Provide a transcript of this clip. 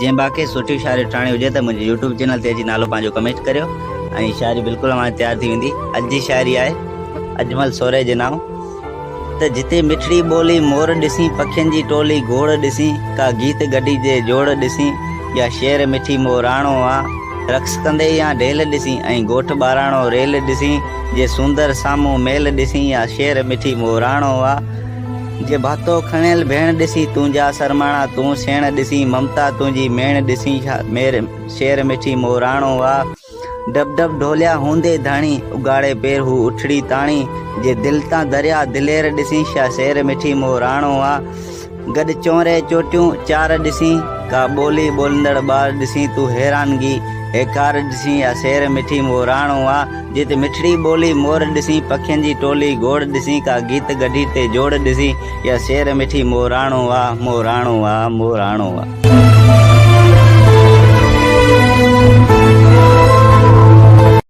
जे बाक़ी सुठी शायरी ठाणी हुजे त मुंहिंजे यूट्यूब चैनल ते अची नालो पंहिंजो कमेंट करियो ऐं शायरी बिल्कुलु हाणे तयारु थी वेंदी। अॼु जी शायरी आहे अजमल सोरे जे नाम त जिते मिठड़ी ॿोली मोर ॾिसी पखियुनि जी टोली घोड़ ॾिसी का गीत गॾी जे जोड़ ॾिसी या शेर मिठी मोराणो आहे रक्स कंदे या ढेल ॾिसी ऐं ॻोठ ॿाराणो रेल ॾिसी जे सुंदर साम्हूं मेल ॾिसी या शेर मिठी मोराणो आहे जे भातो खणियल भेण ॾिसी तुंहिंजा सरमाणा तूं सेण ॾिसी ममता तुंहिंजी मेण ॾिसी मेर शेर मिठी मोराणो आहे डब डब ढोलिया हूंदे धाणी उगाड़े पेर हू उछड़ी ताणी जे दिल तां दरिया दिलेर ॾिसी छा शेर मिठी मोराणो आहे गॾु चोरे चोटियूं चार ॾिसी का ॿोली ॿोलंदड़ ॿार ॾिसी तूं हैरानगी हेकार ॾिसी या शेर मिठी मोराणो आहे जिते मिठड़ी ॿोली मोर ॾिसी पखियुनि जी टोली घोड़ ॾिसी का गीत गॾी ते जोड़ ॾिसी या शेर मिठी मोराणो आहे मोराणो आहे मोराणो आहे।